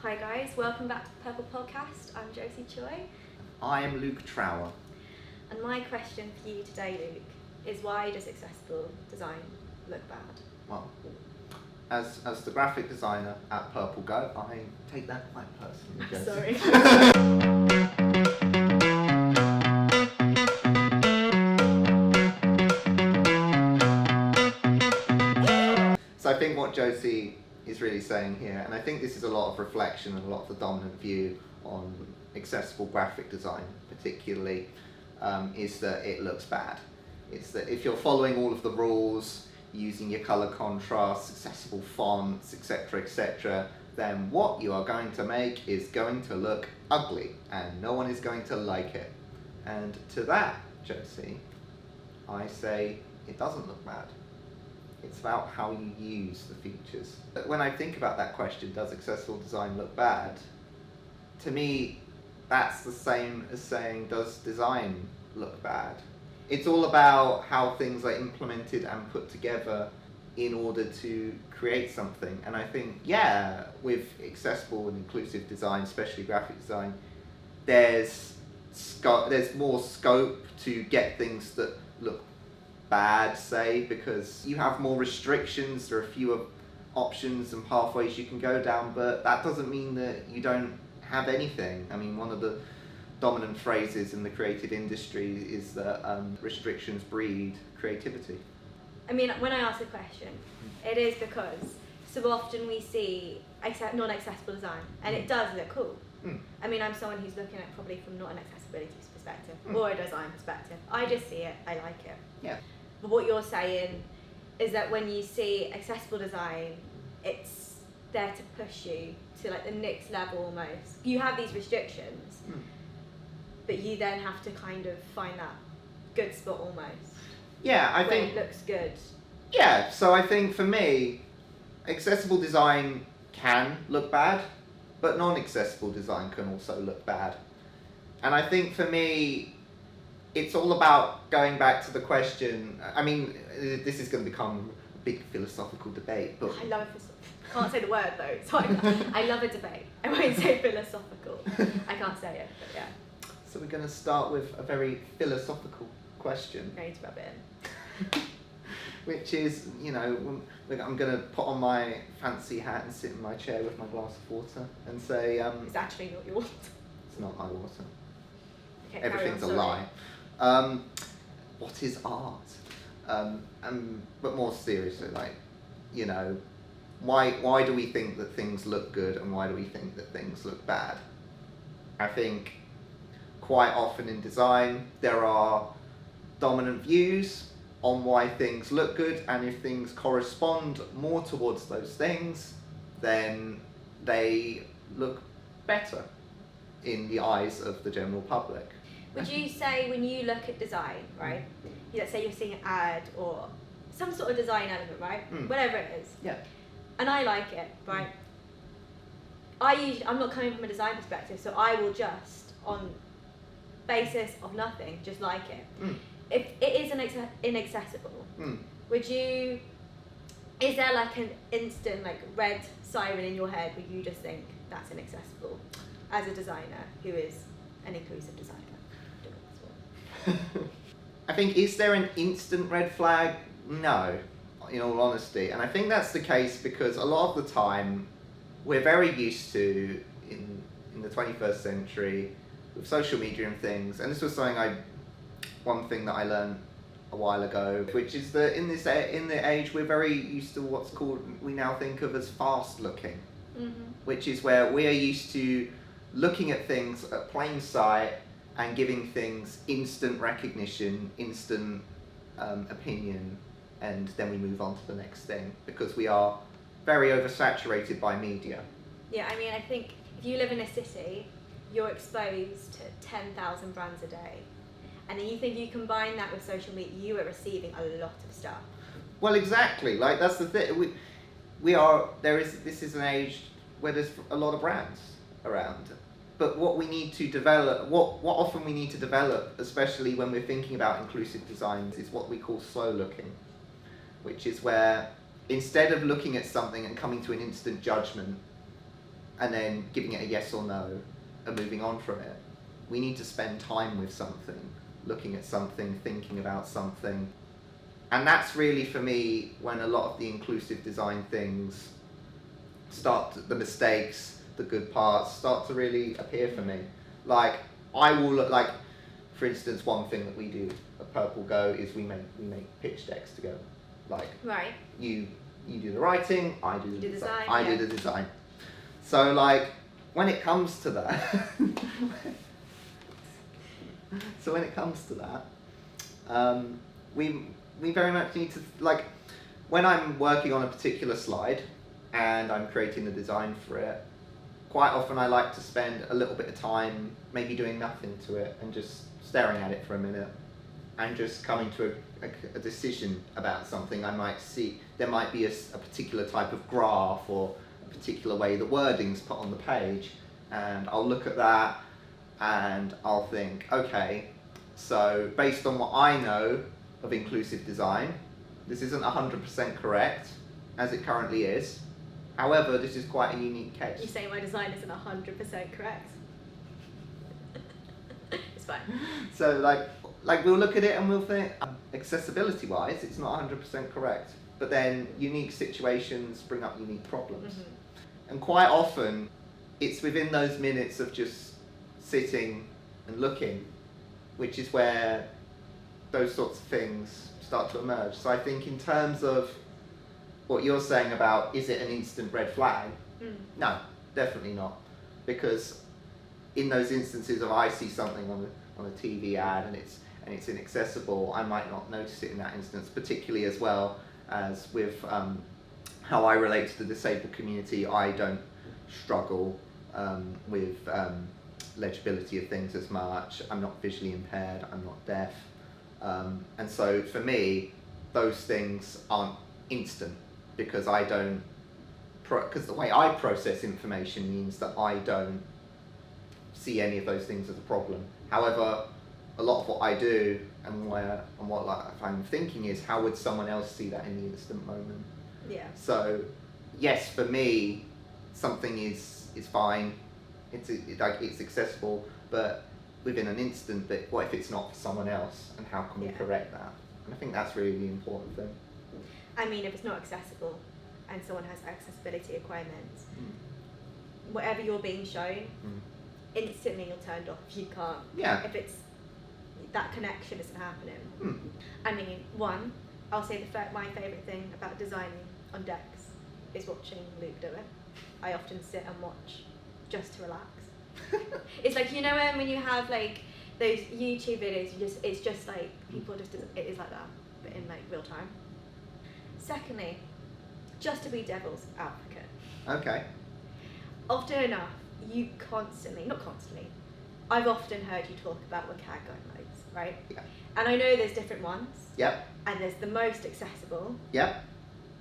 Hi guys, welcome back to the Purple Podcast. I'm Josie Choi. I am Luke Trower. And my question for you today, Luke, is why does accessible design look bad? Well, as the graphic designer at Purple Go, I take that quite personally, Josie. Sorry. So I think what Josie is really saying here, and I think this is a lot of reflection and a lot of the dominant view on accessible graphic design particularly, is that it looks bad. It's that if you're following all of the rules, using your colour contrasts, accessible fonts, etc., then what you are going to make is going to look ugly and no one is going to like it. And to that, Josie, I say it doesn't look bad. It's about how you use the features. But when I think about that question, does accessible design look bad? To me, that's the same as saying, does design look bad? It's all about how things are implemented and put together in order to create something. And I think, yeah, with accessible and inclusive design, especially graphic design, there's more scope to get things that look bad, say, because you have more restrictions, there are fewer options and pathways you can go down, but that doesn't mean that you don't have anything. I mean, one of the dominant phrases in the creative industry is that restrictions breed creativity. I mean, when I ask the question, it is because so often we see non-accessible design, and it does look cool. I mean, I'm someone who's looking at it probably from not an accessibility perspective or a design perspective. I just see it, I like it. Yeah. But what you're saying is that when you see accessible design, it's there to push you to like the next level almost. You have these restrictions, but you then have to kind of find that good spot almost. Yeah, I where think it looks good. Yeah, so I think for me, accessible design can look bad, but non-accessible design can also look bad. And I think for me, it's all about going back to the question. I mean, this is going to become a big philosophical debate, but I love it. Can't say the word though. So I love a debate. I won't say philosophical. I can't say it, but yeah. So we're going to start with a very philosophical question. I need to rub it in. Which is, you know, I'm going to put on my fancy hat and sit in my chair with my glass of water and say... it's actually not your water. It's not my water. Okay, everything's a lie. What is art? But more seriously, like, you know, why do we think that things look good and why do we think that things look bad? I think quite often in design there are dominant views on why things look good, and if things correspond more towards those things, then they look better in the eyes of the general public. Would you say when you look at design, right, let's say you're seeing an ad or some sort of design element, right, whatever it is, yeah, and I like it, right, I'm not coming from a design perspective, so I will just, on basis of nothing, just like it. If it is inaccessible, is there like an instant like red siren in your head where you just think that's inaccessible as a designer who is an inclusive designer? I think, is there an instant red flag? No, in all honesty. And I think that's the case because a lot of the time we're very used to, in the 21st century, with social media and things, and this was one thing that I learned a while ago, which is that in the age we're very used to what's called, we now think of as fast looking, which is where we are used to looking at things at plain sight and giving things instant recognition, instant opinion, and then we move on to the next thing because we are very oversaturated by media. Yeah, I mean, I think if you live in a city, you're exposed to 10,000 brands a day. And then you think you combine that with social media, you are receiving a lot of stuff. Well, exactly. Like, that's the thing. This is an age where there's a lot of brands around. But what we need to develop, what often we need to develop, especially when we're thinking about inclusive designs, is what we call slow looking, which is where instead of looking at something and coming to an instant judgment, and then giving it a yes or no and moving on from it. We need to spend time with something, looking at something, thinking about something. And that's really, for me, when a lot of the inclusive design things the mistakes, the good parts start to really appear for me. Like, I will look like, for instance, one thing that we do at Purple Go is we make pitch decks together. Like, right. You do the writing, I do the design. I yeah. do the design. So, like, when it comes to that, we very much need to, like, when I'm working on a particular slide and I'm creating the design for it, quite often I like to spend a little bit of time maybe doing nothing to it and just staring at it for a minute and just coming to a decision about something I might see. There might be a particular type of graph or a particular way the wording's put on the page, and I'll look at that and I'll think, okay, so based on what I know of inclusive design, this isn't 100% correct as it currently is. However, this is quite a unique case. You say my design isn't 100% correct. It's fine. So like we'll look at it and we'll think, accessibility wise, it's not 100% correct. But then unique situations bring up unique problems. Mm-hmm. And quite often, it's within those minutes of just sitting and looking, which is where those sorts of things start to emerge. So I think in terms of what you're saying about, is it an instant red flag? No, definitely not. Because in those instances of I see something on a TV ad and it's inaccessible, I might not notice it in that instance, particularly as well as with how I relate to the disabled community. I don't struggle with legibility of things as much. I'm not visually impaired, I'm not deaf. And so for me, those things aren't instant, because I don't, because the way I process information means that I don't see any of those things as a problem. However, a lot of what I do and what like I'm thinking is, how would someone else see that in the instant moment? Yeah. So, yes, for me, something is fine. It's accessible, but within an instant. But what if it's not for someone else, and how can we correct that? And I think that's really the important thing. I mean, if it's not accessible and someone has accessibility requirements, whatever you're being shown, instantly you're turned off. You can't. Yeah. If it's that connection isn't happening. I mean, one, I'll say my favourite thing about designing on decks is watching Luke do it. I often sit and watch just to relax. It's like, you know, when you have like those YouTube videos, it's just like people just, it is like that, but in like real time. Secondly, just to be devil's advocate. Okay. Often enough, I've often heard you talk about WCAG guidelines, right? Yeah. And I know there's different ones. Yep. And there's the most accessible. Yep.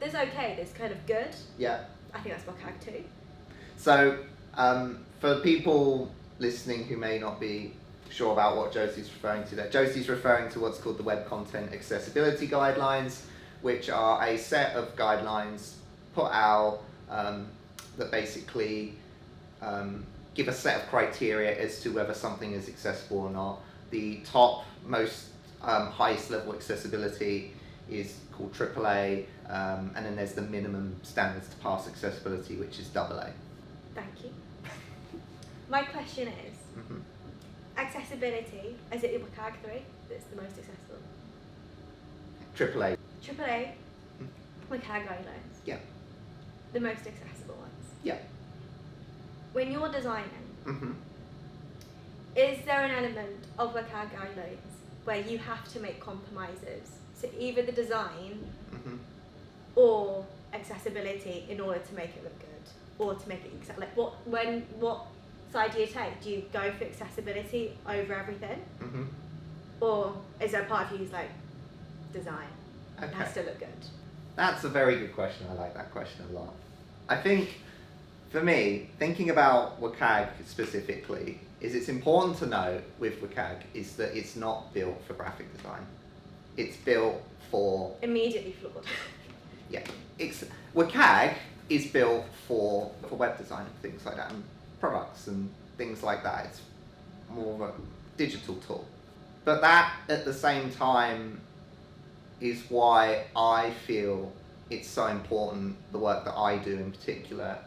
There's okay, there's kind of good. Yeah. I think that's WCAG too. So, for people listening who may not be sure about what Josie's referring to there, Josie's referring to what's called the Web Content Accessibility Guidelines, which are a set of guidelines put out that basically give a set of criteria as to whether something is accessible or not. The top, most highest level accessibility is called AAA, and then there's the minimum standards to pass accessibility, which is AA. Thank you. My question is, accessibility, is it WCAG 3 that's the most accessible? AAA. AAA, WCAG guidelines. Yeah. The most accessible ones. Yeah. When you're designing, is there an element of WCAG guidelines where you have to make compromises? So either the design or accessibility in order to make it look good, or to make it like what side do you take? Do you go for accessibility over everything, or is there a part of you who's like design? Okay. It has to look good. That's a very good question. I like that question a lot. I think, for me, thinking about WCAG specifically, is it's important to know with WCAG is that it's not built for graphic design. It's built for... Immediately flawed. Yeah. WCAG is built for web design and things like that, and products and things like that. It's more of a digital tool. But that, at the same time, is why I feel it's so important, the work that I do in particular,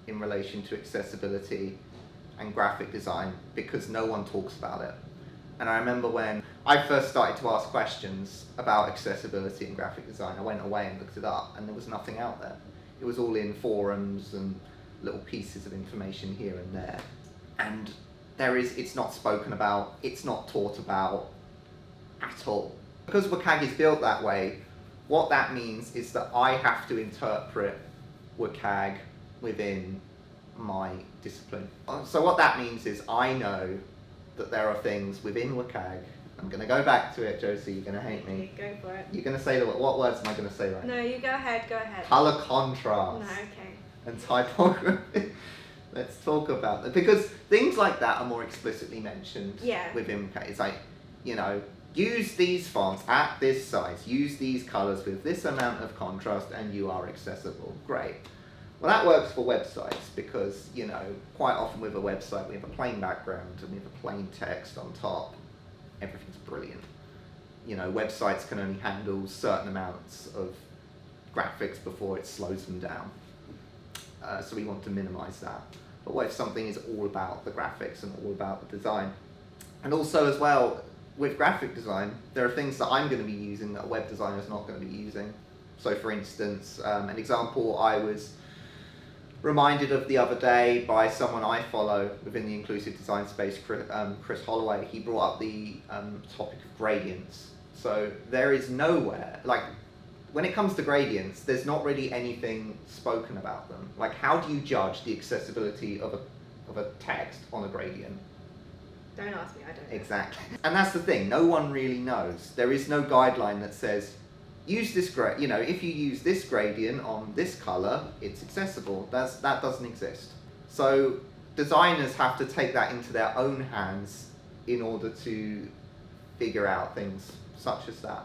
in relation to accessibility and graphic design, because no one talks about it. And I remember when I first started to ask questions about accessibility and graphic design, I went away and looked it up, and there was nothing out there. It was all in forums and little pieces of information here and there. And it's not spoken about, it's not taught about at all. Because WCAG is built that way, what that means is that I have to interpret WCAG within my discipline. So what that means is I know that there are things within WCAG. I'm going to go back to it, Josie, you're going to hate me. Go for it. You're going to say, what words am I going to say right? No, you go ahead. Colour contrast. No, okay. And typography. Let's talk about that. Because things like that are more explicitly mentioned within WCAG. It's like, use these fonts at this size, use these colours with this amount of contrast, and you are accessible. Great. Well, that works for websites because, quite often with a website we have a plain background and we have a plain text on top. Everything's brilliant. Websites can only handle certain amounts of graphics before it slows them down. So we want to minimize that. But what if something is all about the graphics and all about the design? And also as well, with graphic design, there are things that I'm going to be using that a web designer is not going to be using. So for instance, an example I was reminded of the other day by someone I follow within the inclusive design space, Chris Holloway. He brought up the topic of gradients. So there is nowhere, when it comes to gradients, there's not really anything spoken about them. Like, how do you judge the accessibility of a text on a gradient? Don't ask me, I don't know. Exactly. And that's the thing, no one really knows. There is no guideline that says, use this if you use this gradient on this colour, it's accessible. That doesn't exist. So designers have to take that into their own hands in order to figure out things such as that.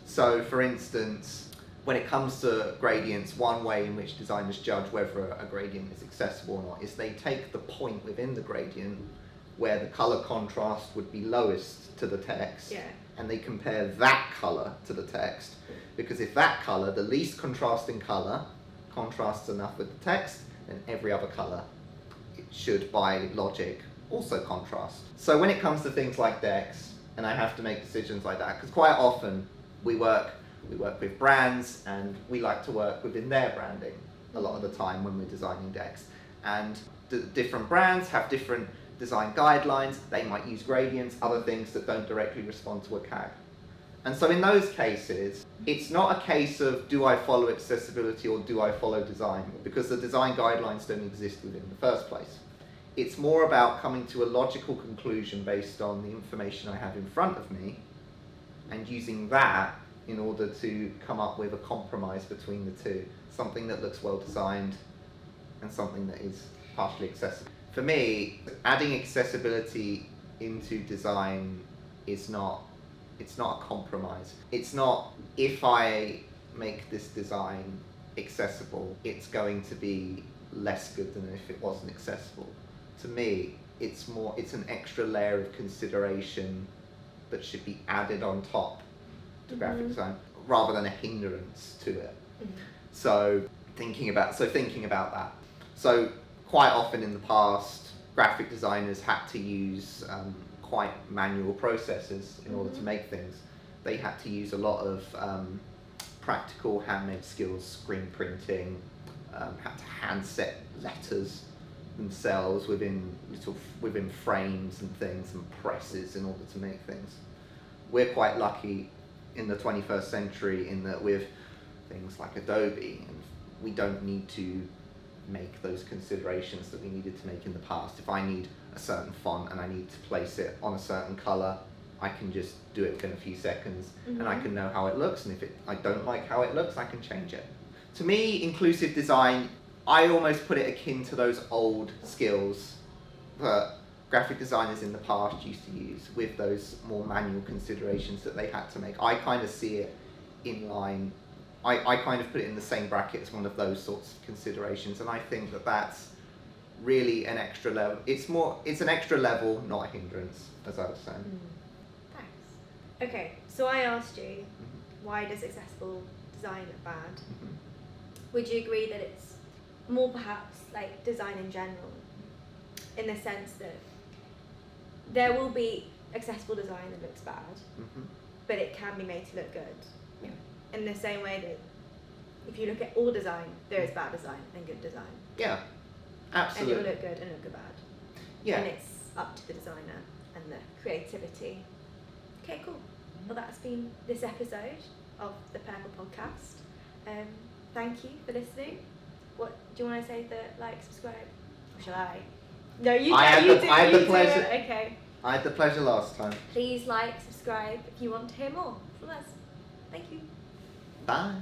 So for instance, when it comes to gradients, one way in which designers judge whether a gradient is accessible or not is they take the point within the gradient where the colour contrast would be lowest to the text, and they compare that colour to the text, because if that colour, the least contrasting colour, contrasts enough with the text, then every other colour, it should by logic also contrast. So when it comes to things like decks, and I have to make decisions like that, because quite often we work with brands and we like to work within their branding a lot of the time when we're designing decks, and the different brands have different design guidelines. They might use gradients, other things that don't directly respond to WCAG. And so in those cases, it's not a case of do I follow accessibility or do I follow design, because the design guidelines don't exist within the first place. It's more about coming to a logical conclusion based on the information I have in front of me and using that in order to come up with a compromise between the two. Something that looks well designed and something that is partially accessible. For me, adding accessibility into design it's not a compromise. It's not, if I make this design accessible, it's going to be less good than if it wasn't accessible. To me, it's an extra layer of consideration that should be added on top to graphic design rather than a hindrance to it. So thinking about that. So quite often in the past, graphic designers had to use quite manual processes in order to make things. They had to use a lot of practical handmade skills, screen printing, had to hand set letters themselves within frames and things and presses in order to make things. We're quite lucky in the 21st century in that with things like Adobe, and we don't need to make those considerations that we needed to make in the past. If I need a certain font and I need to place it on a certain colour, I can just do it within a few seconds and I can know how it looks, and if I don't like how it looks, I can change it. To me, inclusive design, I almost put it akin to those old skills that graphic designers in the past used to use with those more manual considerations that they had to make. I kind of see it in line, I kind of put it in the same bracket as one of those sorts of considerations, and I think that that's really an extra level. It's an extra level, not a hindrance, as I was saying. Thanks. Okay, so I asked you, why does accessible design look bad? Would you agree that it's more perhaps like design in general, in the sense that there will be accessible design that looks bad, but it can be made to look good? Yeah. In the same way that if you look at all design, there is bad design and good design. Yeah, absolutely. And it will look good and look bad. Yeah. And it's up to the designer and the creativity. Okay, cool. Well, that's been this episode of the Purple Podcast. Thank you for listening. What do you want to say? Like, subscribe, or shall I? No, you. I had the pleasure. Okay. I had the pleasure last time. Please like, subscribe if you want to hear more from us. Thank you. Bye.